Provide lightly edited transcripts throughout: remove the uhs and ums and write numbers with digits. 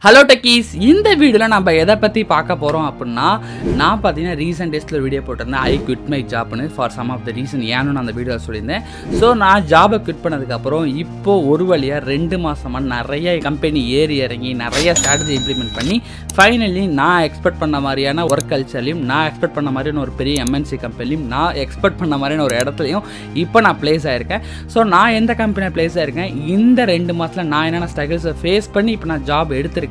Hello techies, இந்த வீடியோவில் நம்ம எதை பற்றி பார்க்க போகிறோம் அப்படின்னா, நான் பார்த்தீங்கன்னா ரீசெண்ட் டேஸில் ஒரு வீடியோ போட்டிருந்தேன். ஐ குவிட் மை ஜாப்னு for some of the reason ஏன்னு நான் அந்த வீடியோவில் சொல்லியிருந்தேன். ஸோ நான் ஜாபை குவிட் பண்ணதுக்கப்புறம் இப்போது ஒரு வழியாக 2 மாதமாக நிறைய கம்பெனி ஏறி இறங்கி நிறைய ஸ்ட்ராட்டஜி இம்ப்ளிமெண்ட் பண்ணி ஃபைனலி நான் எக்ஸ்பெக்ட் பண்ண மாதிரியான ஒர்க் கல்ச்சர்லையும், நான் எக்ஸ்பெக்ட் பண்ண மாதிரியான ஒரு பெரிய எம்என்சி கம்பெனிலையும், நான் எக்ஸ்பெக்ட் பண்ண மாதிரியான ஒரு இடத்துலையும் இப்போ நான் ப்ளேஸ் ஆகிருக்கேன். ஸோ நான் எந்த கம்பெனியில் ப்ளேஸ் ஆகிருக்கேன், இந்த 2 மாதத்தில் நான் என்னென்ன ஸ்ட்ரகிள்ஸை ஃபேஸ் பண்ணி இப்போ நான் ஜாப் எடுத்திருக்கேன்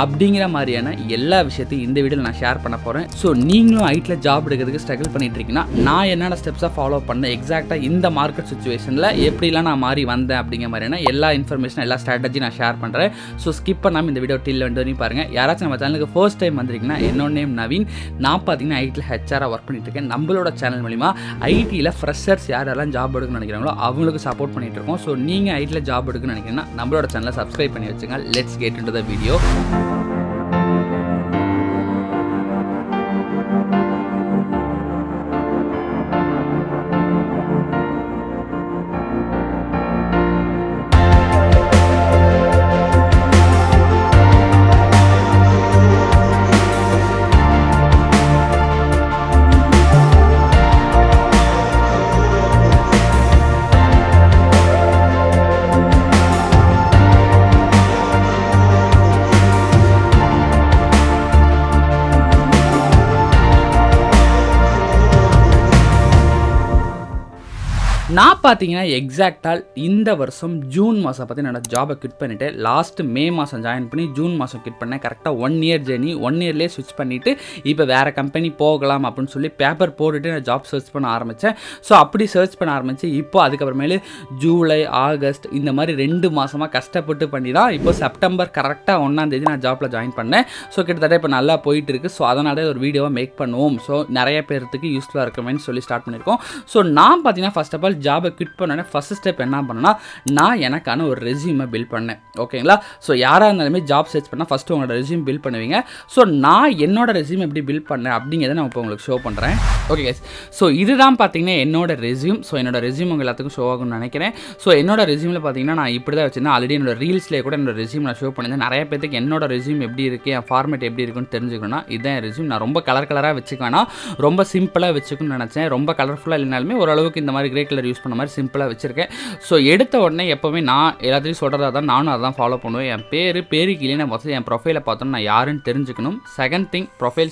அப்படிங்கிற மாதிரியான எல்லா விஷயத்தையும் இந்த வீடியோவில் நான் ஷேர் பண்ண போகிறேன். ஸோ நீங்களும் ஐடியில் ஜாப் எடுக்கிறதுக்கு ஸ்ட்ரகிள் பண்ணிட்டு இருக்கீங்கன்னா, நான் என்னென்ன ஸ்டெப்ஸாக ஃபாலோ பண்ணேன், எக்ஸாக்டாக இந்த மார்க்கெட் சுச்சுவேஷனில் எப்படிலாம் நான் மாறி வந்தேன் அப்படிங்கிற மாதிரியான எல்லா இன்ஃபர்மேஷன், எல்லா ஸ்ட்ராட்டஜி நான் ஷேர் பண்ணுறேன். ஸோ ஸ்கிப் பண்ணாமல் இந்த வீடியோ டில் வந்து பாருங்கள். யாராச்சும் நம்ம சேனலுக்கு ஃபர்ஸ்ட் டைம் வந்திருக்கீங்கன்னா, என்னோட நேம் நவீன். நான் பார்த்தீங்கன்னா ஐடியில் ஹெச்ஆராக ஒர்க் பண்ணிட்டு இருக்கேன். நம்மளோட சேனல் மூலிமா ஐடியில் ஃப்ரெஷர்ஸ் யாரெல்லாம் ஜாப் எடுக்கணும்னு நினைக்கிறாங்களோ அவங்களுக்கு சப்போர்ட் பண்ணிட்டு இருக்கோம். ஸோ நீங்கள் ஐடியில் ஜாப் எடுக்கணும்னு நினைக்கிறீங்கன்னா நம்மளோட சேனலை சப்ஸ்கிரைப் பண்ணி வச்சுங்க. Let's get into the video. நான் பார்த்தீங்கன்னா எக்ஸாக்டாக இந்த வருஷம் ஜூன் மாதம் பார்த்து என்னோட ஜாபை குவிட் பண்ணிவிட்டு லாஸ்ட் மே மாதம் ஜாயின் பண்ணி ஜூன் மாதம் குவிட் பண்ணேன். கரெக்டாக 1 இயர் ஜேர்னி, 1 இயர்லேயே ஸ்விட்ச் பண்ணிவிட்டு இப்போ வேறு கம்பெனி போகலாம் அப்படின்னு சொல்லி பேப்பர் போட்டுட்டு நான் ஜாப் சர்ச் பண்ண ஆரம்பித்தேன். ஸோ அப்படி சர்ச் பண்ண ஆரம்பித்து இப்போ அதுக்கப்புறமேலு ஜூலை, ஆகஸ்ட் இந்த மாதிரி 2 மாதமாக கஷ்டப்பட்டு பண்ணி தான் இப்போ செப்டம்பர் கரெக்டாக 1ஆம் தேதி நான் ஜாப்பில் ஜாயின் பண்ணேன். ஸோ கிட்டத்தட்ட இப்போ நல்லா போயிட்டு இருக்குது. ஸோ அதனால ஒரு வீடியோவை மேக் பண்ணுவோம், ஸோ நிறைய பேருக்கு யூஸ்ஃபுல்லாக இருக்குமேன்னு சொல்லி ஸ்டார்ட் பண்ணியிருக்கோம். ஸோ நான் பார்த்தீங்கன்னா ஃபர்ஸ்ட் ஆஃப் ஆல் ஜாபை குவிட் பண்ணோன்னே ஃபர்ஸ்ட் ஸ்டெப் என்ன பண்ணேன்னா, நான் எனக்கான ஒரு ரெஸ்யூமை பில்ட் பண்ணேன். ஓகேங்களா? ஸோ யாராக இருந்தாலுமே ஜாப் சர்ச் பண்ணால் ஃபஸ்ட்டு உங்களோட ரெஸ்யூம் பில்ட் பண்ணுவீங்க. ஸோ நான் என்னோட ரெஸ்யூம் எப்படி பில்ட் பண்ணேன் அப்படிங்கிறத நான் இப்போ உங்களுக்கு ஷோ பண்ணுறேன். ஓகே கைஸ், ஸோ இதுதான் பார்த்தீங்கன்னா என்னோட ரெஸ்யூம். ஸோ என்னோட ரெஸ்யூம் உங்கள் எல்லாத்துக்கும் ஷோ ஆகும்னு நினைக்கிறேன். ஸோ என்னோட ரெஸ்யூமில் பார்த்தீங்கன்னா நான் இப்படி தான் வச்சுருந்தேன். ஆல்ரெடி என்னோட ரீல்ஸ்லேயே கூட என்னோட ரெஸ்யூம் நான் ஷோ பண்ணியிருந்தேன். நிறைய பேருக்கு என்னோட ரெஸ்யூம் எப்படி இருக்குது, என் ஃபார்மேட் எப்படி இருக்குன்னு தெரிஞ்சுக்கணும்னா இதுதான் ரெஸ்யூம். நான் ரொம்ப கலராக வச்சுக்கேன்னா ரொம்ப சிம்பிளாக வச்சுக்கணும்னு நினச்சேன். ரொம்ப கலர்ஃபுல்லாக இல்லைனாலுமே ஓரளவுக்கு இந்த மாதிரி கிரே கலர் யூஸ் பண்ண மாதிரி சிம்பிளாக வச்சுருக்கேன். ஸோ எடுத்த உடனே எப்போவுமே நான் எல்லாத்தையும் சொல்கிறதா தான் நானும் அதான் ஃபாலோ பண்ணுவேன். என் பேரு கீழே நான் ஃபஸ்ட்டு என் ப்ரொஃபைலை பார்த்தோன்னா நான் யாருன்னு தெரிஞ்சுக்கணும். செகண்ட் திங் ப்ரொஃபைல்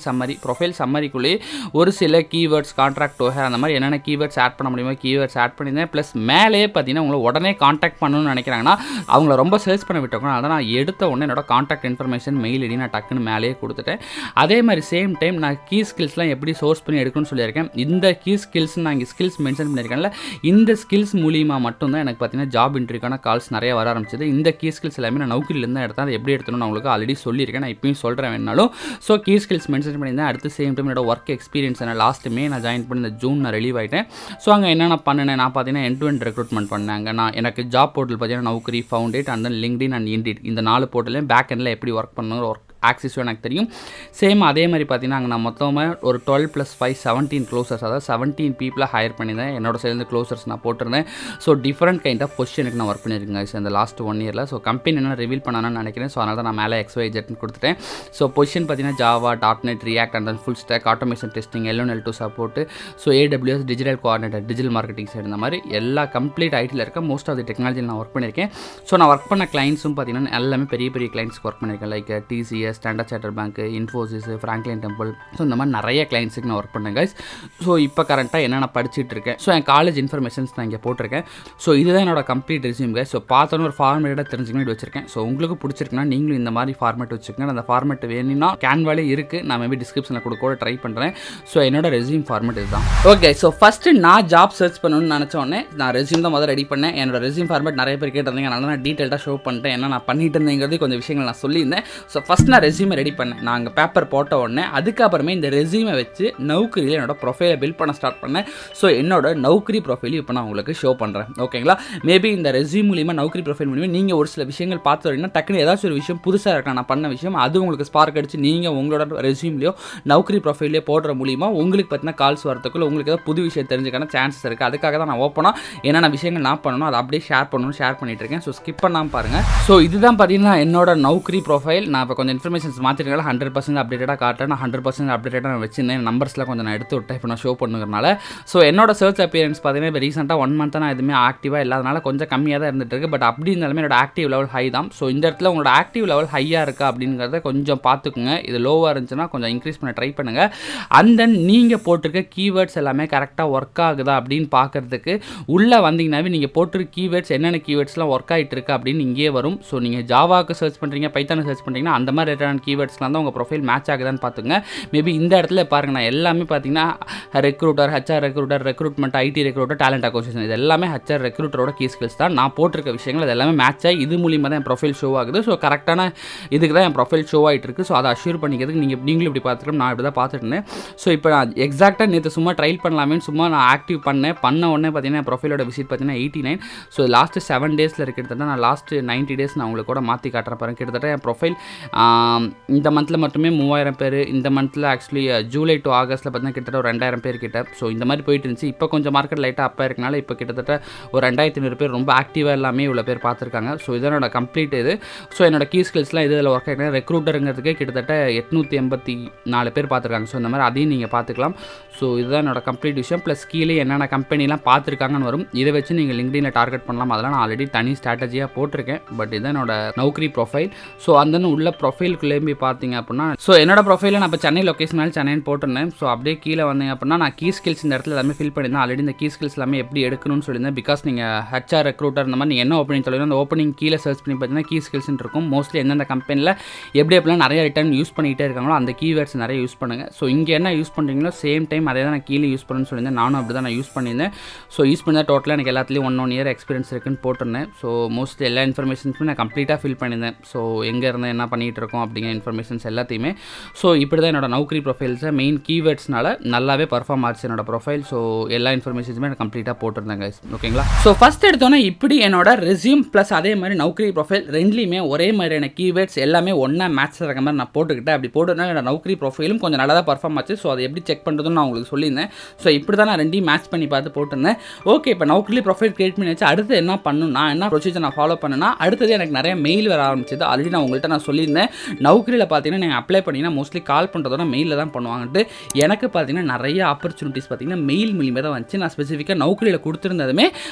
சம்மரிக்குள்ளேயே ஒரு சில கீவேர்ட்ஸ், கான்ட்ராக்ட் டோஹர் அந்த மாதிரி என்னென்ன கீவேர்ட்ஸ் ஆட் பண்ண முடியுமோ கீவேர்ட்ஸ் ஆட் பண்ணியிருந்தேன். ப்ளஸ் மேலேயே பார்த்தீங்கன்னா உங்களை உடனே கான்டாக்ட் பண்ணணும்னு நினைக்கிறாங்கன்னா அவங்கள ரொம்ப சர்ச் பண்ண விட்டுருக்கணும். அதான் நான் எடுத்த உடனே என்னோட கான்டாக்ட் இன்ஃபர்மேஷன், மெயில் ஐடி நான் டக்குன்னு மேலேயே கொடுத்துட்டேன். அதே மாதிரி சேம் டைம் நான் கீ ஸ்கில்ஸ்லாம் எப்படி சோர்ஸ் பண்ணி எடுக்கணும்னு சொல்லியிருக்கேன். இந்த கீ ஸ்கில்ஸ் நான் இங்கே ஸ்கில்ஸ் மென்ஷன் பண்ணியிருக்கேன்ல, இந்த ஸ்கில்ஸ் மூலியமாக மட்டும்தான் எனக்கு பார்த்தீங்கன்னா ஜாப் இன்டர்வியூக்கான கால்ஸ் நிறைய வர ஆரம்பிச்சது. இந்த கீ ஸ்கில்ஸ் எல்லாமே நான் நௌக்கரியிலேருந்து தான் எடுத்தேன். அதை எப்படி எடுத்தணும்னு நான் உங்களுக்கு ஆல்ரெடி சொல்லியிருக்கேன். நான் இப்பயும் சொல்கிறேன் வேணாலும். ஸோ கீ ஸ்கில்ஸ் மென்ஷன் பண்ணியிருந்தேன். அடுத்து சேம் டைம் என்னோட ஒர்க் எக்ஸ்பீரியன்ஸ் என்ன லாஸ்ட் மே நான் ஜாயின் பண்ணி இந்த ஜூன் நான் ரிலீவ் ஆகிட்டேன். ஸோ அங்கே என்னென்ன பண்ணேன், நான் பார்த்தீங்கன்னா end-to-end ரெக்ரூட்மெண்ட் பண்ணாங்க. நான் எனக்கு ஜாப் போர்ட்டல் பார்த்தீங்கன்னா Naukri, Foundit and then LinkedIn and Indeed இந்த 4 போர்ட்டலையும் பேக் எண்டில் எப்படி ஒர்க் பண்ணணும், ஒர்க் ஆக்சிஸும் எனக்கு தெரியும். சேம் அதே மாதிரி பார்த்தீங்கன்னா அங்கே நான் மொத்தமாக ஒரு 12 + 5 17 க்ளோசர்ஸ், அதாவது 17 பீப்புளை ஹையர் பண்ணியிருந்தேன். என்னோட சேர்ந்து க்ளோசர்ஸ் நான் போட்டிருந்தேன். ஸோ டிஃப்ரெண்ட் கைண்ட் ஆஃப் பொசிஷனுக்கு நான் ஒர்க் பண்ணியிருக்கேன் இந்த லாஸ்ட் 1 இயரில். ஸோ கம்பெனி என்ன ரிவீல் பண்ணணும்னு நினைக்கிறேன். ஸோ அதனால தான் நான் மேலே XYZன்னு கொடுத்துட்டேன். ஸோ பொசிஷன் பார்த்தீங்கன்னா Java, .NET, React and then full stack, automation testing, L1 L2 support, so AWS, digital coordinator, digital marketing side, இந்த மாதிரி எல்லா கம்ப்ளீட் ஐடியில் இருக்க மோஸ்ட் ஆஃப் தி டெக்னாலஜியில் நான் ஒர்க் பண்ணியிருக்கேன். ஸோ நான் ஒர்க் பண்ண கிளைண்ட்ஸும் பார்த்தீங்கன்னா எல்லாமே பெரிய பெரிய கிளைண்ட்ஸ்க்கு ஒர்க் பண்ணியிருக்கேன். Like TCS, standard chartered bank, Infosys, Franklin temple, so இந்த மாதிரி நிறைய கிளைண்ட்ஸுக்கு நான் ஒர்க் பண்ணேன் கைஸ். ஸோ இப்போ கரெக்டாக என்ன நான் படிச்சுட்டு இருக்கேன். ஸோ என் காலேஜ் இன்ஃபர்மேஷன்ஸ் நான் இங்கே போட்டிருக்கேன். ஸோ இதுதான் என்னோட கம்ப்ளீட் ரெஸ்யூம் கைஸ். ஸோ பார்த்தோன்னு ஒரு ஃபார்மேட்டாக தெரிஞ்சுக்கணும் வச்சிருக்கேன். ஸோ உங்களுக்கு பிடிச்சிருக்குன்னா நீங்களும் இந்த மாதிரி ஃபார்மேட் வச்சுக்கோங்க. அந்த ஃபார்மேட் வேணும்னா கேன்வாலே இருக்குது, நான் மேபி டிஸ்கிரிப்ஷனில் கூட ட்ரை பண்ணுறேன். ஸோ என்னோட ரெஸ்யூம் ஃபார்மேட் இதுதான். ஓகே, ஸோ ஃபஸ்ட்டு நான் ஜாப் சர்ச் பண்ணணும்னு நினச்ச உடனே நான் ரெஸ்யூம் தான் முதல்ல ரெடி பண்ணேன். என்னோட ரெஸ்யூம் ஃபார்மேட் நிறைய பேர் கேட்டிருந்தீங்க, அதனால நான் டீட்டெயிலாக ஷோ பண்ணிட்டேன். என்ன நான் பண்ணிட்டு இருந்தேங்கிறது கொஞ்சம் விஷயங்கள் நான் சொல்லியிருந்தேன். ஸோ ஃபஸ்ட் நான் தான் ரெஸ்யூமை ரெடி பண்ணேன். நான் அங்கே பேப்பர் போட்ட உடனே அதுக்கப்புறமே இந்த ரெஸ்யூமை வச்சு நௌக்கரியில் என்னோட ப்ரொஃபைலை பில்ட் பண்ண ஸ்டார்ட் பண்ணேன். ஸோ என்னோட நௌக்கரி ப்ரொஃபைலையும் இப்போ நான் உங்களுக்கு ஷோ பண்ணுறேன். ஓகேங்களா? மேபி இந்த ரெஸ்யூம் மூலியமாக நௌக்கரி ப்ரொஃபைல் மூலியமாக நீங்கள் ஒரு சில விஷயங்கள் பார்த்து வரீங்கன்னா டக்குன்னு ஏதாச்சும் ஒரு விஷயம் புதுசாக இருக்கலாம் நான் பண்ண விஷயம், அது உங்களுக்கு ஸ்பார்க் அடிச்சு நீங்கள் உங்களோட ரெஸ்யூம்லையோ நௌக்கரி ப்ரொஃபைல்லையோ போடுற மூலிமா உங்களுக்கு பார்த்தீங்கன்னா கால்ஸ் வரத்துக்குள்ள உங்களுக்கு ஏதாவது புது விஷயம் தெரிஞ்சுக்கான சான்சஸ் இருக்குது. அதுக்காக தான் நான் ஓப்பனாக என்னென்ன விஷயங்கள் நான் பண்ணணும் அதை அப்படியே ஷேர் பண்ணிட்டு இருக்கேன். ஸோ ஸ்கிப் பண்ணாமல் பாருங்கள். ஸோ இதுதான் பார்த்தீங்கன்னா என்னோட நௌக்கரி ப்ரொஃபைல். நான் இப்போ கொஞ்சம் இன்ஃபர்மேஷன்ஸ் மாற்றிருக்கேன். 100% அப்டேட்டடாக காட்டுறேன். நான் 100% அப்டேட்டடாக நான் வச்சிருந்தேன். நம்பர்ஸ்லாம் கொஞ்சம் நான் எடுத்து விட்டேன் இப்போ நான் ஷோ பண்ணுறதுனால. ஸோ என்னோட சர்ச் அப்பியரன்ஸ் பார்த்தீங்கன்னா இப்போ ரீசெண்டாக 1 மந்த்தாக நான் எதுவுமே ஆக்டிவாக இல்லாதனால கொஞ்சம் கம்மியாக தான் இருந்துட்டு இருக்கு. பட் அப்படி இருந்தாலுமே என்னோட ஆக்டிவ் லெவல் ஹை தான். ஸோ இந்த இடத்துல உங்களோட ஆக்டிவ் லெவல் ஹையாக இருக்கா அப்படிங்கிறத கொஞ்சம் பார்த்துக்குங்க. இது லோவாக இருந்துச்சுன்னா கொஞ்சம் இன்க்ரீஸ் பண்ண ட்ரை பண்ணுங்கள். அண்ட் தென் நீங்கள் போட்டிருக்க கீவேர்ட்ஸ் எல்லாமே கரெக்டாக ஒர்க் ஆகுதா அப்படின்னு பார்க்குறதுக்கு உள்ளே வந்தீங்கன்னாவே நீங்கள் போட்டிருக்க கீவேர்ட்ஸ் என்னென்ன கீவேர்ட்ஸ்லாம் ஒர்க் ஆகிட்டு இருக்கு அப்படின்னு இங்கே வரும். ஸோ நீங்கள் ஜாவாக்கு சர்ச் பண்ணுறீங்க, பைத்தானுக்கு சர்ச் பண்ணுறீங்கன்னா அந்த மாதிரி ரிலேட்டடான கீவேர்ட்ஸ்லாம் தான் உங்கள் ப்ரொஃபைல் மேட்ச் ஆகுதான்னு பார்த்துங்க. மேபி இந்த இடத்துல பாருங்கள், நான் எல்லாமே பார்த்தீங்கன்னா recruiter, HR recruiter, recruitment, IT recruiter, talent acquisition, இது எல்லாமே ஹெச்ஆர் ரெக்ரூட்டரோட கீ ஸ்கில்ஸ் தான். நான் போட்டிருக்க விஷயங்கள் அது எல்லாமே மேட்ச் ஆகி இது மூலியமாக தான் என் ப்ரொஃபைல் ஷோ ஆகுது. ஸோ கரெக்டான இதுக்கு தான் என் ப்ரொஃபைல் ஷோ ஆகிட்டு இருக்குது. ஸோ அதை அஷ்யூர் பண்ணிக்கிறதுக்கு நீங்களும் இப்படி பார்த்துக்கலாம், நான் இப்படி தான் பார்த்துட்டு இருந்தேன். ஸோ இப்போ நான் எக்ஸாக்டாக நேற்று சும்மா ட்ரைல் பண்ணலாமே சும்மா நான் ஆக்டிவ் பண்ண உடனே பார்த்தீங்கன்னா என் ப்ரொஃபைலோட விசிட் பார்த்தீங்கன்னா 89. ஸோ லாஸ்ட்டு 7 டேஸில் இருக்கிறது நான் லாஸ்ட்டு 90 டேஸ் நான் உங்களுக்கு கூட மாற்றி காட்டுறேன் பாருங்க. கிட்டத்தட்ட என் ப்ரொஃபைல் இந்த மந்தில் மட்டுமே 3000 பேர், இந்த மந்தில் ஆக்சுவலி ஜூலை டு ஆகஸ்ட்டில் பார்த்தீங்கன்னா கிட்டத்தட்ட ஒரு 2000 பேர் கிட்ட. ஸோ இந்த மாதிரி போயிட்டு இருந்துச்சு. இப்போ கொஞ்சம் மார்க்கெட் லைட்டாக அப்போ இருக்கனால இப்போ கிட்டத்தட்ட ஒரு 2500 பேர் ரொம்ப ஆக்டிவாக எல்லாமே இவ்வளோ பேர் பார்த்துருக்காங்க. ஸோ இதனோட கம்ப்ளீட் இது. ஸோ என்னோட கீ ஸ்கில்ஸ்லாம் இதில் ஒர்க் ஆகிட்டு ரெக்ரூட்டருங்கிறதுக்கு கிட்டத்தட்ட 884 பேர் பார்த்துருக்காங்க. ஸோ இந்த மாதிரி அதையும் நீங்கள் பார்த்துக்கலாம். ஸோ இதுதான் என்னோட கம்ப்ளீட் விஷயம். ப்ளஸ் கீழே என்னென்ன கம்பெனிலாம் பார்த்துருக்காங்கன்னு வரும். இதை வச்சு நீங்கள் லிங்க்டினில் டார்கெட் பண்ணலாம். அதெல்லாம் நான் ஆல்ரெடி தனி ஸ்ட்ராட்டஜியாக போட்டிருக்கேன். பட் இதுதான் என்னோட நௌக்கரி ப்ரொஃபைல். ஸோ அந்த உள்ள ப்ரொஃபைலுக்குள்ளே போய் பார்த்தீங்க அப்படின்னா ஸோ என்னோட ப்ரொஃபைலில் நான் இப்போ சென்னை லொக்கேஷனால சென்னைன்னு போட்டிருந்தேன். ஸோ அப்படியே கீழே வந்தீங்க அப்படின்னா நான் கீ ஸ்கில்ஸ் இந்த இடத்துல எல்லாமே ஃபில் பண்ணியிருந்தேன். ஆல்ரெடி இந்த கீ ஸ்கில்ஸ் எல்லாமே எப்படி எடுக்கணும்னு சொல்லியிருந்தேன். பிகாஸ் நீங்கள் ஹெச்ஆர் ரெக்ரூட்டர் இந்த மாதிரி நீங்கள் என்ன ஓப்பனிங் சொல்லுங்கள் அந்த ஓப்பனிங் கீழே சர்ச் பண்ணி பார்த்தீங்கன்னா கீ ஸ்கில்ஸ்ன்னு இருக்கும். மோஸ்ட்லி எந்தெந்த கம்பெனியில் எப்படிலாம் நிறைய ரிட்டர்ன் யூஸ் பண்ணிகிட்டே இருக்காங்களோ அந்த கீவேர்ட்ஸ் நிறைய யூஸ் பண்ணுங்கள். ஸோ இங்கே என்ன யூஸ் பண்ணுறீங்களோ சேம் டைம் அதே தான் நான் கீழே யூஸ் பண்ணுன்னு சொல்லியிருந்தேன். நானும் அப்படி தான் நான் யூஸ் பண்ணியிருந்தேன். ஸோ யூஸ் பண்ணால் டோட்டலாக எனக்கு எல்லாத்துலேயும் 1 இயர் எக்ஸ்பீரியன்ஸ் இருக்குன்னு போட்டிருந்தேன். ஸோ மோஸ்ட்லி எல்லா இன்ஃபர்மேஷன்ஸுமே நான் கம்ப்ளீட்டாக ஃபில் பண்ணியிருந்தேன். ஸோ எங்கே இருந்தால் என்ன பண்ணிகிட்டு இருக்கோம் அப்படிங்கிற இன்ஃபர்மேஷன்ஸ் எல்லாத்தையுமே. ஸோ இப்படி தான் என்னோட நௌக்கரி ப்ரொஃபைல்ஸை மெயின் கீவேர்ட்ஸ்னால நல்லாவே பர்ஃபார்ம் ஆச்சு என்னோட ப்ரொஃபைல். ஸோ எல்லா இன்ஃபர்மேஷன்ஸுமே நான் கம்ப்ளீட்டாக போட்டிருந்தேன் கைஸ். ஓகேங்களா? ஸோ ஃபஸ்ட் எடுத்தோன்னே இப்படி என்னோட ரெஸ்யூம் ப்ளஸ் அதே மாதிரி நௌக்கரி ப்ரொஃபைல் ரெண்டுலேயுமே ஒரே மாதிரியான கீவேர்ட்ஸ் எல்லாமே ஒன்றா மேட்ச் ஆகிற மாதிரி நான் போட்டுக்கிட்டேன். அப்படி போட்டுனா என்னோட நௌக்கரி ப்ரொஃபைலும் கொஞ்சம் நல்லா தான் பர்ஃபார்ம் ஆச்சு. ஸோ அதை எப்படி செக் பண்ணுறதுன்னு நான் உங்களுக்கு சொல்லியிருந்தேன். ஸோ இப்படி தான் நான் ரெண்டையும் மேட்ச் பண்ணி பார்த்து போட்டிருந்தேன். ஓகே, இப்போ நௌக்கரி ப்ரொஃபைல் கிரியேட் பண்ணி வச்சு அடுத்து என்ன பண்ணணும், நான் என்ன ப்ரொசீஜர் நான் ஃபாலோ பண்ணேன்னா அடுத்தது எனக்கு நிறைய மெயில் வர ஆரம்பிச்சது. ஆல்ரெடி நான் உங்கள்கிட்ட நான் சொல்லியிருந்தேன். நௌக்கரியில் பார்த்தீங்கன்னா நீங்கள் அப்ளை பண்ணிங்கன்னா மோஸ்ட்லி கால் பண்ணுறதோட மெயிலில் தான் பண்ணுவாங்கன்ட்டு. எனக்கு பார்த்தீங்கன்னா நிறைய ஆப்பர்ச்சுனிட்டிஸ் பார்த்தீங்கன்னா மெயில் மூலியமாக தான் வந்துச்சு. நான் ஸ்பெசிஃபிக்காக நௌக்கரியில் கொடுத்துருந்ததுமே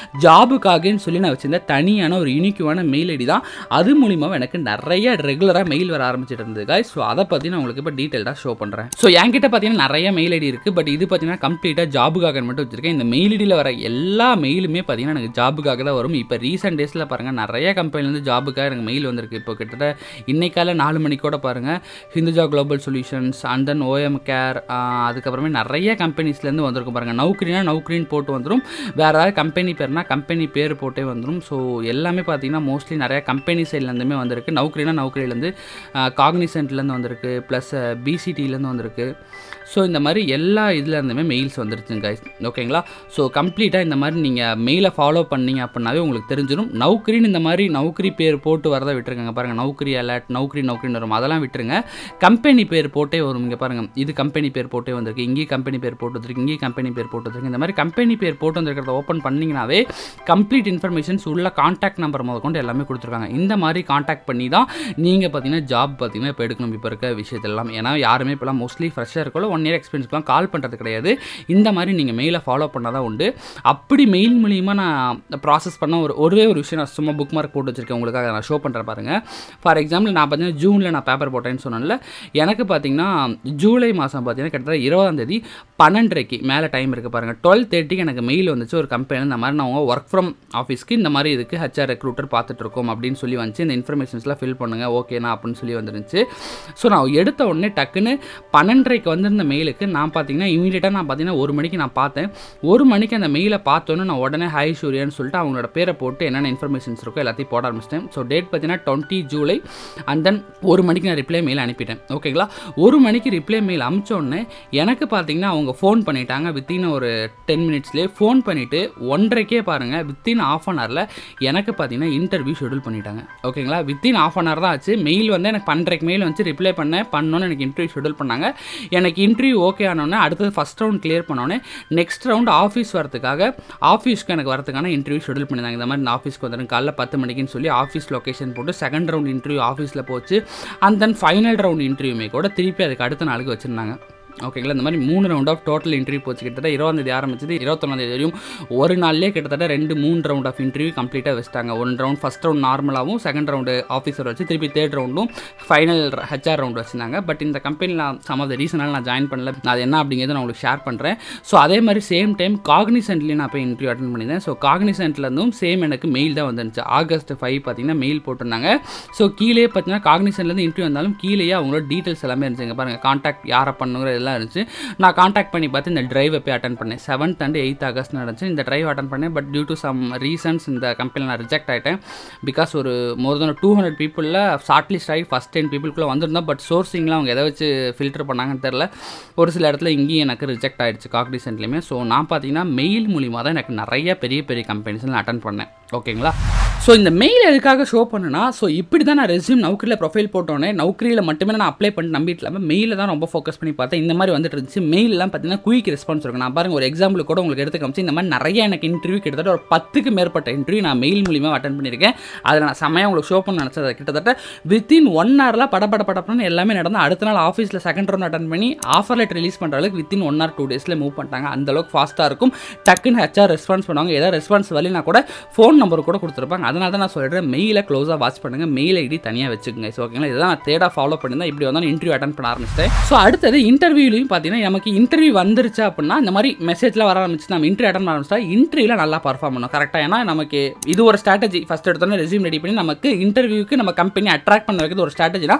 ஜாபுக்காகன்னு சொல்லி நான் வச்சிருந்தேன் தனியான ஒரு யூனிக்கான மெயில் ஐடி தான். அது மூலியமாக எனக்கு நிறைய ரெகுலராக மெயில் வர ஆரம்பிச்சிட்டு இருந்தது guys. ஸோ அதை பற்றி நான் உங்களுக்கு இப்போ டீட்டெயிலாக ஷோ பண்ணுறேன். ஸோ என்கிட்ட பார்த்தீங்கன்னா நிறைய மெயில் ஐடி இருக்குது. பட் இது பார்த்தீங்கன்னா கம்ப்ளீட்டாக ஜாபுக்காக மட்டும் வச்சிருக்கேன். இந்த மெயில் ஐடியில் வர எல்லா மெயிலுமே பார்த்தீங்கன்னா எனக்கு ஜாபுக்காக தான் வரும். இப்போ ரீசெண்ட் டேஸில் பாருங்கள் நிறைய கம்பெனிலேருந்து ஜாபுக்காக எனக்கு மெயில் வந்திருக்கு. இப்போ கிட்டத்தட்ட இன்னைக்கால 4 மணிக்கூட பாருங்கள் Hinduja global solutions and then OEM care அதுக்கப்புறமே நிறைய கம்பெனிஸ்லேருந்து வந்திருக்கும் பாருங்கள். நௌக்கரின்னு போட்டு வந்துடும். வேறு ஏதாவது கம்பெனி பேர்னா கம்பெனி பேர் போட்டே வந்துடும். ஸோ எல்லாமே பார்த்தீங்கன்னா மோஸ்ட்லி நிறைய கம்பெனி சைட்லேருந்துமே வந்திருக்கு. நௌக்கரிலேருந்து காக்னிசென்ட்லேருந்து வந்திருக்கு, ப்ளஸ் பிசிடிலேருந்து வந்திருக்கு. ஸோ இந்த மாதிரி எல்லா இதுலேருந்துமே மெயில்ஸ் வந்துருச்சுங்க கைஸ். ஓகேங்களா? ஸோ கம்ப்ளீட்டாக இந்த மாதிரி நீங்கள் மெயிலை ஃபாலோ பண்ணீங்க அப்படின்னாவே உங்களுக்கு தெரிஞ்சிடும். நௌக்கரின்னு இந்த மாதிரி நௌக்கரி பேர் போட்டு வரதை விட்டுருங்க பாருங்கள். நௌக்கரி அலர்ட் நௌக்கரின்னு வரும், அதெல்லாம் விட்டுருங்க. கம்பெனி பேர் போட்டே வரும். இங்கே பாருங்கள், இது கம்பெனி பேர் போட்டே வந்திருக்கு, இங்கேயும் கம்பெனி பேர் போட்டு வந்திருக்கு, இங்கேயும் கம்பெனி பேர் போட்டு வந்திருக்கு. இந்த மாதிரி கம்பெனி பேர் போட்டு வந்திருக்கிறத ஓப்பன் பண்ணிங்கனாவே கம்ப்ளீட் இன்ஃபர்மேஷன்ஸ் உள்ள கான்டாக்ட் நம்பர் முதற்கொண்டு எல்லாமே கொடுத்துருக்காங்க. இந்த மாதிரி கான்டாக்ட் பண்ணி தான் நீங்கள் பார்த்தீங்கன்னா ஜாப் பார்த்தீங்கன்னா இப்போ எடுக்கணும். இப்போ இருக்க விஷயத்தெல்லாம் ஏன்னா யாருமே இப்போலாம் மோஸ்ட்லி ஃப்ரெஷ்ஷாக இருக்கோ 1 இயர் எக்ஸ்பீரியன்ஸ்க்குலாம் கால் பண்ணுறது கிடையாது. இந்த மாதிரி நீங்கள் மெயிலை ஃபாலோ பண்ணால் தான் உண்டு. அப்படி மெயில் மூலிமா நான் ப்ராசஸ் பண்ண ஒரே ஒரு விஷயம் நான் சும்மா புக் மார்க் போட்டு வச்சுருக்கேன் உங்களுக்காக நான் ஷோ பண்ணுறேன் பாருங்கள். ஃபார் எக்ஸாம்பிள் நான் பார்த்தீங்கன்னா ஜூனில் நான் பேப்பர் போட்டேன்னு சொன்னேன்ல, எனக்கு பார்த்தீங்கன்னா ஜூலை மாதம் பார்த்தீங்கன்னா கிட்டத்தட்ட 20ஆம் தேதி 12:30 மேலே டைம் இருக்குது பாருங்கள். 12:30 எனக்கு மெயில் வந்துச்சு ஒரு கம்பெனி. இந்த மாதிரி நான் ஒர்க் ஃப்ரம் ஆஃபீஸ்க்கு இந்த மாதிரி இதுக்கு ஹெச்ஆர் ரெக்ரூட்டர் பார்த்துட்ருக்கோம் அப்படின்னு சொல்லி வந்துச்சு. இந்த இன்ஃபர்மேஷன்ஸ்லாம் ஃபில் பண்ணுங்கள் ஓகேண்ணா அப்படின்னு சொல்லி வந்துருந்துச்சு. ஸோ நான் எடுத்த உடனே டக்குன்னு 12:30 வந்திருந்த மெயிலுக்கு நான் பார்த்தீங்கன்னா இமீடியட்டாக நான் பார்த்தீங்கன்னா 1 மணிக்கு நான் பார்த்தேன். 1 மணிக்கு அந்த மெயிலை பார்த்தோன்னே நான் உடனே ஹை சூரியன்னு சொல்லிட்டு அவங்களோட பேரை போட்டு என்னென்ன இன்ஃபர்மேஷன்ஸ் இருக்கோ எல்லாத்தையும் போட ஆரம்பிச்சிட்டேன். ஸோ டேட் பார்த்தீங்கன்னா 20 ஜூலை அண்ட் தென் 1 மணிக்கு நான் ரிப்ளை மெயில் அனுப்பிட்டேன். ஓகேங்களா, 1 மணிக்கு ரிப்ளை மெயில் அனுப்பிச்சோடனே எனக்கு பார்த்தீங்கன்னா அவங்க ஃபோன் பண்ணிட்டாங்க. வித்தின் ஒரு 10 மினிட்ஸ்லேயே ஃபோன் பண்ணிவிட்டு 1:30க்கே பாருங்கள், வித்தின் ½ அன் ஹவரில் எனக்கு பார்த்தீங்கன்னா இன்டர்வியூ ஷெடியூல் பண்ணிட்டாங்க. ஓகேங்களா, வித்தின் ½ அன் ஹவர் தான் ஆச்சு. மெயில் வந்து எனக்கு 12:30க்கு மெயில் வந்து ரிப்ளை பண்ணோன்னு எனக்கு இன்டர்வியூ ஷெடியூல் பண்ணாங்க. எனக்கு இன்டர்வியூ ஓகே ஆனோடனே அடுத்தது ஃபஸ்ட் ரவுண்ட் கிளியர் பண்ணோன்னே நெக்ஸ்ட் ரவுண்ட் ஆஃபீஸ் வரதுக்காக ஆஃபீஸ்க்கு எனக்கு வரதுக்கான இன்டர்வியூ ஷெடியூல் பண்ணியிருந்தாங்க. இந்த மாதிரி இந்த ஆஃபீஸ்க்கு வந்துடும் காலைல 10 மணிக்குன்னு சொல்லி ஆஃபீஸ் லொக்கேஷன் போட்டு செகண்ட் ரவுண்ட் இன்டர்வியூ ஆஃபீஸில் போச்சு. அண்ட் தென் ஃபைனல் ரவுண்ட் இன்டர்வியூமே கூட திருப்பி அதுக்கு அடுத்த நாளுக்கு வச்சுருந்தாங்க. ஓகேங்களா, இந்த மாதிரி 3 ரவுண்ட் ஆஃப் டோட்டல் இன்டர்வியூ போச்சு. கிட்டத்தட்ட 20 ஆரம்பிச்சது 21 வரையும் ஒரு நாள்லேயே கிட்டத்தட்ட 2-3 ரவுண்ட் ஆஃப் இன்டர்வியூ கம்ப்ளீட்டாக வச்சுட்டாங்க. 1 ரவுண்ட் ஃபஸ்ட் ரவுண்ட் நார்மலாகவும், செகண்ட் ரவுண்டு ஆஃபீஸர் வச்சு, திருப்பி தேர்ட் ரவுண்டும் ஃபைனல் ஹெச்ஆர் ரவுண்ட் வச்சுருந்தாங்க. பட் இந்த கம்பெனியில் சம் ஆஃப் த ரீசனால் நான் ஜாயின் பண்ணல. அது என்ன அப்படிங்கிறத நான் உங்களுக்கு ஷேர் பண்ணுறேன். ஸோ அதே மாதிரி சேம் டைம் காக்னிசென்ட்லேயும் நான் போய் இன்டர்வியூ அட்டன் பண்ணியிருந்தேன். ஸோ காக்னிசென்ட்லேருந்தும் சேம் எனக்கு மெயில் தான் வந்துருந்துச்சு. ஆகஸ்ட் 5 பார்த்தீங்கன்னா மெயில் போட்டிருந்தாங்க. ஸோ கீழே பார்த்தீங்கன்னா காக்னிசென்ட்லேருந்து இன்டர்வியூ வந்தாலும் கீழேயே அவங்களோட டீட்டெயில்ஸ் எல்லாமே இருந்துச்சுங்க. பாருங்கள், கான்டாக்ட் யாரை பண்ணுங்கிற இதெல்லாம் இருந்துச்சு. நான் காண்டாக்ட் பண்ணி பார்த்து இந்த ட்ரைவை போய் அட்டன் பண்ணேன். 7th and 8th ஆகஸ்ட் நடந்துச்சு. இந்த ட்ரைவ் அட்டன் பண்ணேன். But due to some reasons இந்த கம்பெனியில் நான் ரிஜெக்ட் ஆகிட்டேன். பிகாஸ் ஒரு மோர் தென் 200 பீப்புளில் ஷார்ட் லிஸ்ட் ஆகி ஃபஸ்ட் 10 பீப்புளுக்குள்ளே வந்திருந்தோம். பட் சோர்சிங்லாம் அவங்க எதை வச்சு ஃபில்டர் பண்ணாங்கன்னு தெரில. ஒரு சில இடத்துல இங்கேயும் எனக்கு ரிஜெக்ட் ஆகிடுச்சு காக்னிசென்ட்லேயுமே. ஸோ நான் பார்த்தீங்கன்னா மெயில் மூலிமா தான் எனக்கு நிறைய பெரிய பெரிய கம்பெனிஸில் நான் அட்டன் பண்ணேன். ஓகேங்களா, ஸோ இந்த மெயில் எதுக்காக ஷோ பண்ணுன்னா, ஸோ இப்படி தான் நான் ரெஸ்யூம் நௌக்கரியில் ப்ரொஃபைல் போட்டோன்னே நௌக்கரியில் மட்டுமே நான் அப்ளை பண்ணி நம்பிட்டு இல்லாமல் மெயிலில் தான் ரொம்ப ஃபோக்கஸ் பண்ணி பார்த்தேன். இந்த மாதிரி வந்துட்டு இருந்துச்சு. மெயிலெலாம் பார்த்தீங்கன்னா குயிக் ரெஸ்பான்ஸ் இருக்கும். நான் பாருங்கள், ஒரு எக்ஸாம்பிள் கூட உங்களுக்கு எடுத்து காமிச்சு, இந்த மாதிரி நிறைய எனக்கு இன்டர்வியூ கிட்டத்தட்ட ஒரு 10க்கு மேற்பட்ட இன்டர்வியூ நான் மெயில் மூலியமாக அட்டன் பண்ணியிருக்கேன். அதில் நான் செம்மையாக உங்களுக்கு ஷோ பண்ண நினச்சது. கிட்டத்தட்ட வித்தின் 1 ஹவரில் படப்படன்னு எல்லாமே நடந்து அடுத்த நாள் ஆஃபீஸில் செகண்ட் ரவுண்ட் அட்டன் பண்ணி ஆஃபர் லெட்டர் ரிலீஸ் பண்ணுற அளவுக்கு வித்தின் 1 or 2 டேஸில் மூவ் பண்ணிட்டாங்க. அந்தளவுக்கு ஃபாஸ்ட்டாக இருக்கும். டக்குன்னு ஹெச்ஆர் ரெஸ்பான்ஸ் பண்ணுவாங்க. ஏதாவது ரெஸ்பான்ஸ் வரலைனா கூட ஃபோன் நம்பர் கூட கொடுத்துருப்பாங்க. அதனால தான் நான் சொல்கிறேன், மெயிலை க்ளோஸாக வாட்ச் பண்ணுங்கள், மெயில் ஐடி தனியாக வச்சுக்கோங்க. ஸோ ஓகேங்களா, இதுதான் நான் தேடாக ஃபாலோ பண்ணியிருந்தேன். இப்படி வந்தால் இன்டர்வியூ அட்டன் பண்ண ஆரம்பிச்சிட்டேன். ஸோ அடுத்தது இன்டர்வியூலையும் பார்த்தீங்கன்னா நமக்கு இன்டர்வியூ வந்துருச்சு அப்படின்னா இந்த மாதிரி மெசேஜ்லாம் வர ஆரம்பிச்சு நம்ம இன்டர்வியூ அட்டன் பண்ண ஆரம்பிச்சிட்டா இன்டர்வியூவில் நல்லா பர்ஃபார்ம் பண்ணணும் கரெக்டாக. ஏன்னா நமக்கு இது ஒரு ஸ்ட்ராட்டஜி. ஃபஸ்ட் எடுத்தோன்னே ரெஸ்யூம் ரெடி பண்ணி நமக்கு இன்டர்வியூக்கு நம்ம கம்பெனி அட்ராக்ட் பண்ண வைக்கிறது ஒரு ஸ்ட்ராட்டஜினா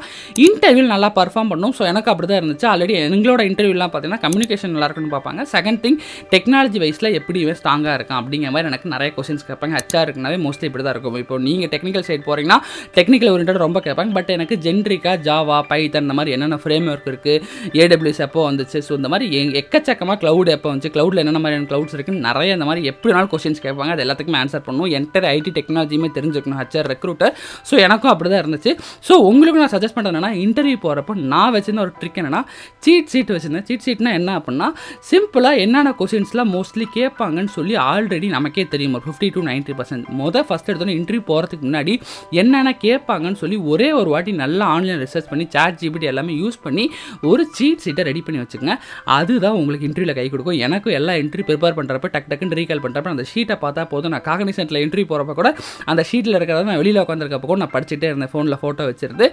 இன்டர்வியூ நல்லா பர்ஃபார்ம் பண்ணணும். ஸோ எனக்கு அப்படி தான் இருந்துச்சு. ஆல்ரெடி எங்களோட இன்டர்வியூலாம் பார்த்தீங்கன்னா கம்யூனிகேஷன் நல்லா இருக்குன்னு பார்ப்பாங்க. செகண்ட் திங், டெக்னாலஜி வைஸில் எப்படி ஸ்ட்ராங்காக இருக்கும் அப்படிங்கிற மாதிரி எனக்கு நிறைய கொஸ்டின்ஸ் கேட்பாங்க. ஹெச்ஆர் இருக்குனாவே மோஸ்ட்லி இப்படி தான் இருக்கும். இப்போ நீங்கள் டெக்னிக்கல் சைட் போகிறீங்கன்னா டெக்னிக்கல் ஓரியன்டட் ரொம்ப கேட்பாங்க. பட் எனக்கு ஜென்ரிக்காக ஜாவா, பைத்தன் இந்த மாதிரி என்னென்ன ஃப்ரேம் ஒர்க் இருக்குது, AWS எப்போ வந்துச்சு, ஸோ இந்த மாதிரி எக்கச்சக்கமாக க்ளவுட் எப்போ வந்துச்சு, க்ளவுடில் என்னென்ன மாதிரியான க்ளவுட்ஸ் இருக்குன்னு நிறைய இந்த மாதிரி எப்படினாலும் கொஸ்டின்ஸ் கேட்பாங்க. அது எல்லாத்துக்குமே ஆன்சர் பண்ணணும். என்டர் ஐடி டெக்னாலஜியுமே தெரிஞ்சுக்கணும் ஹெச்ஆர் ரெக்ரூட்டர். ஸோ எனக்கும் அப்படி தான் இருந்துச்சு. ஸோ உங்களுக்கும் நான் சஜஸ்ட் பண்ணுறது என்னன்னா, இன்டர்வியூ போகிறப்போ நான் வச்சிருந்த ஒரு ட்ரிக் என்னென்னா, சீட் ஷீட் வச்சுருந்தேன். சீட் ஷீட்னா என்ன அப்படின்னா, சிம்பிளாக என்னென்ன கொஸ்டின்ஸ்லாம் மோஸ்ட்லி கேட்பாங்கன்னு சொல்லி ஆல்ரெடி நமக்கே தெரியும். ஒரு 50 to 90% ஃபஸ்ட் எடுத்தோன்னே இன்டர்வியூ போகிறதுக்கு முன்னாடி என்னென்ன கேட்பாங்கன்னு சொல்லி ஒரே ஒரு வாட்டி நல்லா ஆன்லைன் ரிசர்ச் பண்ணி ChatGPT எல்லாமே யூஸ் பண்ணி ஒரு சீட் ஷீட்டை ரெடி பண்ணி வச்சுக்கோங்க. அதுதான் உங்களுக்கு இன்டர்வியூவில் கை கொடுக்கும். எனக்கும் எல்லா இன்டர்வியூ ப்ரிப்பேர் பண்ணுறப்ப டக்குன்னு ரீகால் பண்ணுறப்ப அந்த ஷீட்டை பார்த்தா போதும். நான் காக்னிசென்ட்டில் இன்டர்வியூ போகிறப்ப கூட அந்த ஷீட்டில் இருக்கிறத நான் வெளியில் உட்காந்துருக்கப்போ கூட நான் படிச்சுட்டே இருந்தேன். ஃபோனில் ஃபோட்டோ வச்சிருந்து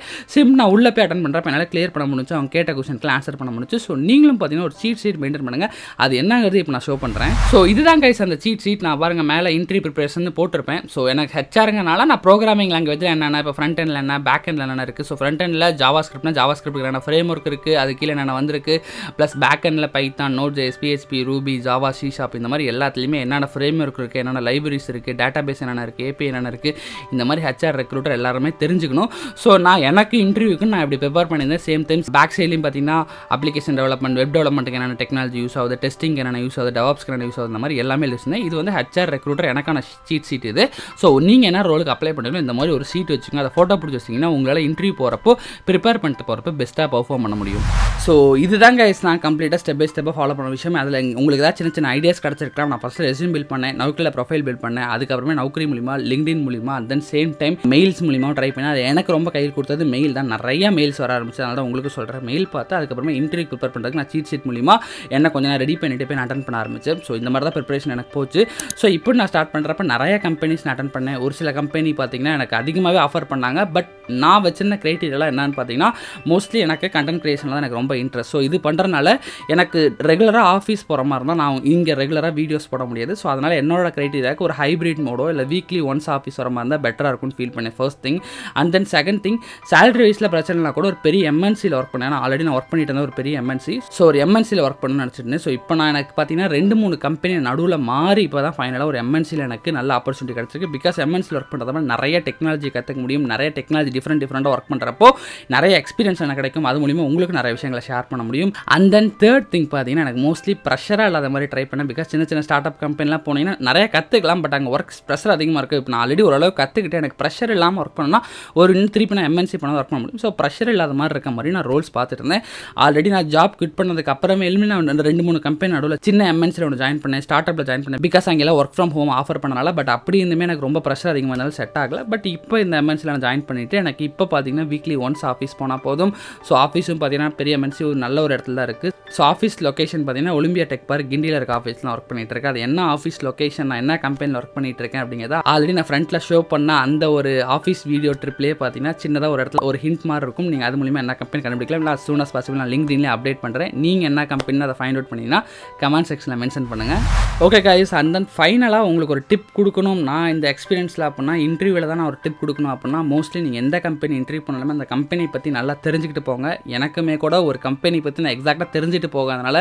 நான் உள்ளே போய் அட்டன் பண்ணுறப்ப என்னால் கிளியர் பண்ண முடிஞ்சு, அவங்க கேட்ட கொஸ்டினுக்கு ஆன்சர் பண்ண முடிஞ்சு. ஸோ நீங்களும் பார்த்தீங்கன்னா ஒரு சீட் மெயின்டைன் பண்ணுங்கள். அது என்னங்கிறது இப்போ நான் ஷோ பண்ணுறேன். ஸோ இதுதான் கைஸ் அந்த சீட் நான் பாருங்கள் மேலே இன்டர்வியூ ப்ரிப்பரேஷன் போட்டிருப்பேன். ஸோ எனக்கு ஹெச்ஆருங்கனால நான் ப்ரோக்ராமிங் லாங்குவேஜில் என்னென்ன, இப்போ ஃப்ரண்ட் எண்டில் என்ன, பேக் எண்டில் என்னென்ன இருக்குது. ஸோ ஃப்ரண்ட் எண்டில் ஜாவா ஸ்கிரிப்ட்க்கு என்ன ஃப்ரேம் ஒர்க் இருக்குது, அது கீழே என்னென்ன வந்திருக்கு, ப்ளஸ் பேக் எண்டில் Python, Node.js, PHP, Ruby, Java, C# இந்த மாதிரி எல்லாத்துலேயுமே என்னென்ன ஃப்ரேம் ஒர்க் இருக்குது, என்னென்ன லைப்ரரிஸ் இருக்குது, டேட்டா பேஸ் என்னென்ன இருக்குது, API என்னென்ன இருக்குது, இந்த மாதிரி ஹெச்ஆர் ரெக்ரூட்டர் எல்லாருமே தெரிஞ்சுக்கணும். ஸோ நான் எனக்கு இன்டர்வியூக்கு நான் இப்படி ப்ரிப்பேர் பண்ணியிருந்தேன். சேம் டைம்ஸ் பேக் சைட்லையும் பார்த்தீங்கன்னா அப்ளிகேஷன் டெவலப்மெண்ட், வெப் டெவலப்மெண்ட்டுக்கு என்னென்ன டெக்னாலஜி யூஸ் ஆகுது, டெஸ்டிங் என்னென்ன யூஸ் ஆகுது, டெவாப்ஸ்க்கு என்னென்ன யூஸ் ஆகுது, இந்த மாதிரி எல்லாமே எழுதிருந்தேன். இது வந்து ஹெச்ஆர் ரெக்ரூட்டர் எனக்கான சீட் இது. ஸோ நீங்கள் என்ன ரோலுக்கு அப்ளை பண்ணுறீங்களோ இந்த மாதிரி ஒரு சீட் வச்சுங்க, அதை ஃபோட்டோ பிடிச்சி வச்சிங்கன்னா உங்களால் இன்டர்வியூ போகிறப்போ ப்ரிப்பேர் பண்ணிட்டு போகிறப்போ பெஸ்ட்டாக பர்ஃபார்ம் பண்ண முடியும். ஸோ இதுதான் கைஸ் நான் கம்ப்ளீட்டாக ஸ்டெப் பை ஸ்டெப்பாக ஃபாலோ பண்ண விஷயம். அதில் உங்களுக்கு ஏதாவது சின்ன ஐடியாஸ் கிடச்சிருக்கலாம். நான் ஃபஸ்ட்டு ரெஸ்யூம் பில்ட் பண்ணேன், நௌக்கரியில் ப்ரொஃபைல் பில்ட் பண்ணேன், அதுக்கப்புறமே நௌக்கரி மூலிமா, லிங்க்டின் மூலிமா, and then same time mails மூலிமா ட்ரை பண்ணேன். அது எனக்கு ரொம்ப கையில் கொடுத்தது மெயில் தான். நிறைய மெயில்ஸ் வர ஆரம்பிச்சு. அதனால தான் உங்களுக்கு சொல்கிறேன். மெயில் பார்த்து அதுக்கப்புறமே இன்டர்வியூ ப்ரிப்பேர் பண்ணுறதுக்கு நான் சீட் மூலிமா என்ன கொஞ்சம் ரெடி பண்ணிட்டு போய் நான் அட்டன் பண்ண ஆரம்பிச்சேன். ஸோ இந்த மாதிரி தான் ப்ரிப்பரேஷன் எனக்கு போச்சு. ஸோ இப்போ நான் ஸ்டார்ட் பண்ணுறப்ப நிறைய கம்பெனிஸ் நான் அட்டன் பண்ணேன். ஒரு சில கம்பெனி பார்த்தீங்கன்னா எனக்கு அதிகமாகவே ஆஃபர் பண்ணாங்க. பட் நான் வச்சிருந்த க்ரைட்டீரியாலாம் என்னன்னு பார்த்தீங்கன்னா, மோஸ்ட்லி எனக்கு கண்டென்ட் கிரியேஷனில் தான் எனக்கு ரொம்ப இன்ட்ரெஸ்ட். ஸோ இது பண்ணுறதுனால எனக்கு ரெகுலராக ஆஃபீஸ் போகிற மாதிரி இருந்தால் நான் இங்கே ரெகுலராக வீடியோஸ் போட முடியாது. ஸோ அதனால் என்னோட க்ரைட்டீரியாவுக்கு ஒரு ஹைப்ரிட் மோடோ இல்லை வீக்லி ஒன்ஸ் ஆஃபீஸ் வர மாதிரி இருந்தால் பெட்டராக இருக்கும்னு ஃபீல் பண்ணேன். First thing. And then second thing, salary வைஸில் பிரச்சனைனா கூட ஒரு பெரிய MNCயில் ஒர்க் பண்ணேன். ஆல்ரெடி நான் ஒர்க் பண்ணிட்டு இருந்தேன் ஒரு பெரிய MNC. ஸோ ஒரு MNCயில் ஒர்க் பண்ணணும்னு நினச்சிருந்தேன். ஸோ இப்போ நான் எனக்கு பார்த்தீங்கன்னா 2-3 கம்பெனி நடுவில் மாறி இப்போ தான் ஃபைனலாக ஒரு MNCயில் எனக்கு நல்ல ஆப்பர்ச்சுனிட்டி ஆப்பர்ச்சுனிட்டி கிடச்சிருக்கு. பிகாஸ் எம்என்சியில் ஒர்க் பண்ணுறத நிறைய டெக்னாலஜி கற்றுக்க முடியும். நிறைய டெக்னாலஜி டிஃப்ரெண்ட்டாக ஒர்க் பண்ணுறப்போ நிறைய எக்ஸ்பீரியன்ஸ் எனக்கு கிடைக்கும். அது மூலிமா உங்களுக்கு நிறைய விஷயங்களை ஷேர் பண்ண முடியும். அண்ட் தென் தேர்ட் திங் பார்த்தீங்கன்னா எனக்கு மோஸ்ட்லி ப்ரெஷராக இல்லாத மாதிரி ட்ரை பண்ணேன். பிகாஸ் சின்ன ஸ்டார்ட் அப் கம்பெனிலாம் போனீங்கன்னா நிறைய கற்றுக்கலாம். பட் அங்கே ஒர்க் ப்ரெஷர் அதிகமாக இருக்குது. இப்போ நான் ஆல்ரெடி ஓரளவு கற்றுக்கிட்டு எனக்கு ப்ரெஷர் இல்லாமல் ஒர்க் பண்ணால் ஒரு இன்னும் திருப்பி நான் எம்என்சி பண்ணால் ஒர்க் பண்ண முடியும். ஸோ ப்ரெஷர் இல்லாத மாதிரி இருக்க மாதிரி நான் ரோல்ஸ் பார்த்துட்டு இருந்தேன். ஆல்ரெடி நான் ஜாப் குவிட் பண்ணதுக்கு அப்புறமேலுமே நான் 2-3 கம்பெனி நடுவில் சின்ன எம்என்சியில் ஒன்று ஜாயின் பண்ணேன், ஸ்டார்ட் அப்பில் ஜாயின் பண்ணேன். பிகாஸ் அங்கெல்லாம் ஒர்க் ஃப்ரம் ஹோம் ஆஃபர் பண்ணனால. பட் அப்படி இருந்துமே எனக்கு ரொம்ப ப்ரெஷர் அதிகமாக இருந்தாலும் செட் ஆகலை. பட் இப்போ இந்த எம்என்சியில் நான் ஜாயின் பண்ணிவிட்டு எனக்கு இப்போ பார்த்தீங்கன்னா வீக்லி ஒன்ஸ் ஆஃபீஸ் போனால் போதும். ஸோ ஆஃபீஸும் பார்த்தீங்கன்னா பெரிய எம்என்சி ஒரு நல்ல ஒரு இடத்துல தான் இருக்குது. ஸோ ஆஃபீஸ் லொக்கேஷன் பார்த்தீங்கன்னா ஒலிம்பியா டெக் பார்க் கிண்டியில் இருக்க ஆஃபீஸ்லாம் ஒர்க் பண்ணிட்டு இருக்கேன். அது என்ன ஆஃபீஸ் லொக்கேஷன், நான் என்ன கம்பெனியில் ஒர்க் பண்ணிட்டு இருக்கேன் அப்படிங்கிறத ஆல்ரெடி நான் ஃப்ரண்ட்டில் ஷோ பண்ண அந்த ஒரு ஆஃபீஸ் வீடியோ ட்ரிப்லேயே பார்த்தீங்கன்னா சின்னதாக ஒரு இடத்துல ஒரு ஹிண்ட் மாதிரி இருக்கும். நீங்கள் அது மூலிமா என்ன கம்பெனி கண்டுபிடிக்கலாம். இல்லை சூன் அஸ் பாசிபிள் நான் லிங்க்டின்லேயே அப்டேட் பண்ணுறேன். நீங்கள் என்ன கம்பெனி அதை ஃபைண்ட் அவுட் பண்ணிங்கன்னா கமெண்ட் செக்ஷனில் மென்ஷன் பண்ணுங்கள். ஓகே கைஸ், அண்ட் தென் ஃபைனலாக உங்களுக்கு ஒரு டிப் கொடுக்கணும். நான் இந்த எக்ஸ்பீரியன்ஸில் அப்படின்னா இன்டர்வியூவில் தான் நான் ஒரு டிப் கொடுக்கணும் அப்படின்னா மோஸ்ட்லி நீங்கள் எந்த கம்பெனி இன்டர்வியூ பண்ணாலுமே அந்த கம்பெனி பற்றி நல்லா தெரிஞ்சுக்கிட்டு போங்க. எனக்குமே கூட ஒரு கம்பெனி பற்றி நான் எக்ஸாக்டாக தெரிஞ்சுட்டு போகாதனால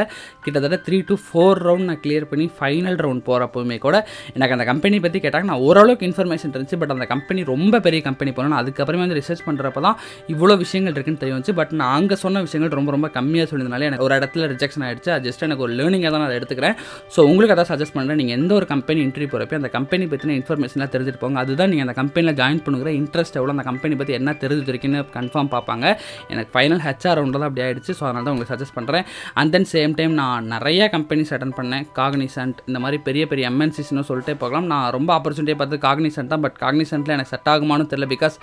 கிட்டத்தட்ட 3 to 4 ரவுண்ட் நான் கிளியர் பண்ணி ஃபைனல் ரவுண்ட் போகிறப்பவுமே கூட எனக்கு அந்த கம்பெனி பற்றி கேட்டாங்க. நான் ஓரளவுக்கு இன்ஃபர்மேஷன் இருந்துச்சு. பட் அந்த கம்பெனி ரொம்ப பெரிய கம்பெனி போகணும். அதுக்கப்புறமே வந்து ரிசர்ச் பண்ணுறப்ப தான் இவ்வளோ விஷயங்கள் இருக்குன்னு தெரிய வந்துச்சு. பட் நான் அங்கே சொன்ன விஷயங்கள் ரொம்ப கம்மியாக சொல்லியிருந்தனால எனக்கு ஒரு இடத்துல ரிஜெக்ஷன் ஆகிடுச்சு. அது ஜஸ்ட் எனக்கு ஒரு லேர்னிங்காக தான் நான் அதை எடுத்துக்கிறேன். ஸோ உங்களுக்கு அதான் சஜஸ்ட் பண்ணுறேன். நீங்கள் எந்த ஒரு கம்பெனி இன்டர்வியூ போகிறப்ப அந்த கம்பெனி பற்றின இன்ஃபர்மேஷன்லாம் தெரிஞ்சுட்டு போங்க. அதுதான் நீங்கள் அந்த கம்பெனியில் ஜாயின் பண்ணுங்கிற இன்ட்ரெஸ்ட் எவ்வளோ, அந்த கம்பெனி பற்றி என்ன தெரிஞ்சுருக்குன்னு கன்ஃபார்ம் பார்ப்பாங்க. எனக்கு ஃபைனல் ஹெச்ஆர் ரவுண்டில் தான் அப்படி ஆகிடுச்சு. ஸோ அதனால தான் உங்களுக்கு சஜஸ்ட் பண்ணுறேன். அண்ட் தென் சேம் டைம் நான் நிறைய கம்பெனிஸ் அட்டன் பண்ணேன். காக்னிசன்ட் இந்த மாதிரி பெரிய பெரிய எம்என்சிஸ்னு சொல்லிட்டே போகலாம். நான் ரொம்ப ஆப்பர்ச்சுனிட்டியை பார்த்து காக்னிசன்ட் தான். பட் காக்னிசன்ட்டில் எனக்கு செட் ஆகுமான்னு தெரியல. பிகாஸ்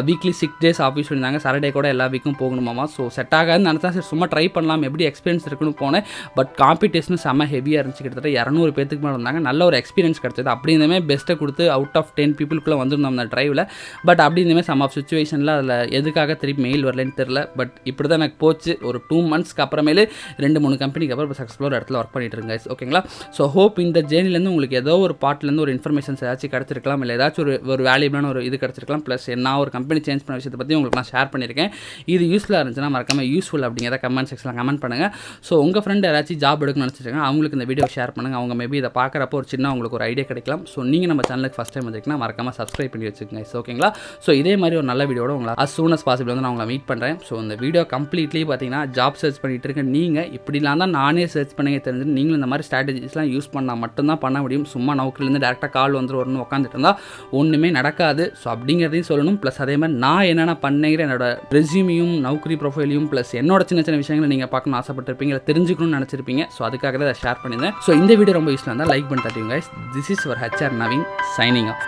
வீக்லி 6 days ஆஃபீஸ் இருந்தாங்க. சாட்டர்டே கூட எல்லா வீக்கும் போகணுமாமா. ஸோ செட் ஆகாதுன்னு நினச்சா சரி சும்மா ட்ரை பண்ணலாம், எப்படி எக்ஸ்பீரியன்ஸ் இருக்குன்னு போனேன். பட் காம்படிஷன் செம்ம ஹெவியாக இருந்துச்சு. கிட்டத்தட்ட 200 பேருக்கு மேலே இருந்தாங்க. நல்ல ஒரு எக்ஸ்பீரியன்ஸ் கிடச்சது. அப்படி இருந்தமே பெஸ்ட்டை கொடுத்து அவுட் ஆஃப் 10 பீப்புளுக்குள்ளே வந்துருந்தோம் அந்த ட்ரைவில். பட் அப்படி இருந்தமே சம் ஆஃப் சுச்சுவேஷனில் அதில் எதுக்காக திருப்பி மெயில் வரலன்னு தெரில. பட் இப்படி தான் எனக்கு போச்சு. ஒரு 2 monthsக்கு அப்புறமேலே 2-3 கம்பெனிக்கு அப்புறம் இப்போ சக்ஸஸ்ஃபுல்லாக இடத்துல ஒர்க் பண்ணிட்டு இருங்க. ஓகேங்களா? ஸோ ஹோப் இந்த ஜேர்னிலேருந்து உங்களுக்கு ஏதோ ஒரு பார்ட்லேருந்து ஒரு இன்ஃபர்மேஷன்ஸ் ஏதாச்சும் கிடச்சிருக்கலாம். இல்லை ஏதாச்சும் ஒரு வேல்யூபிளான ஒரு இது கிடச்சிருக்கலாம். ப்ளஸ் நான் ஒரு கம்பெனி சேஞ்ச் பண்ண விஷயத்தை பற்றி உங்களுக்கு நான் ஷேர் பண்ணியிருக்கேன். இது யூஸ்ஃபுல்லாக இருந்துச்சுன்னா மறக்காமல் யூஸ்ஃபுல் அப்படிங்கிறத கமெண்ட் செக்ஷனில் கமெண்ட் பண்ணுங்கள். ஸோ உங்கள் ஃப்ரெண்ட் யாராச்சும் ஜாப் எடுக்கணும்னு நினச்சிருக்காங்க, அவங்களுக்கு இந்த வீடியோ ஷேர் பண்ணுங்கள். அவங்க மேபி இதை பார்க்குறப்போ ஒரு சின்ன உங்களுக்கு ஒரு ஐடியா கிடைக்கலாம். ஸோ நீங்கள் நம்ம சேனலுக்கு ஃபஸ்ட் டைம் வந்துருக்குன்னா மறக்காமல் சப்ஸ்கிரைப் பண்ணி வச்சுக்கோங்க. ஓகேங்களா? ஸோ இதே மாதிரி ஒரு நல்ல வீடியோட உங்களை as soon as possible வந்து நான் உங்களை மீட் பண்ணுறேன். ஸோ இந்த வீடியோ கம்ப்ளீட்லி பார்த்தீங்கன்னா ஜாப் சர்ச் பண்ணிட்டு இருக்க நீங்கள் இப்படிலாம் தான் நானே சர்ச் பண்ணி தெரிஞ்சு நீங்களும் இந்த மாதிரி ஸ்ட்ராட்டஜிஸ்லாம் யூஸ் பண்ணால் மட்டும்தான் பண்ண முடியும். சும்மா நோக்கிலேருந்து டேரெக்டாக கால் வந்துடும் உட்காந்துட்டு இருந்தால் ஒன்றுமே நடக்காது. ஸோ அப்படிங்கிறதையும் சொல்லணும். ப்ளஸ் அதே மாதிரி நான் என்னென்ன பண்ணேங்கிற என்னோட ரெஸ்யூமையும் நௌக்கரி ப்ரொஃபைலையும் ப்ளஸ் என்னோட சின்ன சின்ன விஷயங்களை நீங்கள் பார்க்கணும்னு ஆசைப்பட்டிருப்பீங்க, இல்லை தெரிஞ்சுக்கணும்னு நினச்சிருப்பீங்க. ஸோ அதுக்காக தான் அதை ஷேர் பண்ணியிருந்தேன். ஸோ இந்த வீடியோ ரொம்ப யூஸ்ஃபுல்லாக இருந்தால் லைக் பண்ணி தட்டுங்க. This is your HR Naveen signing off.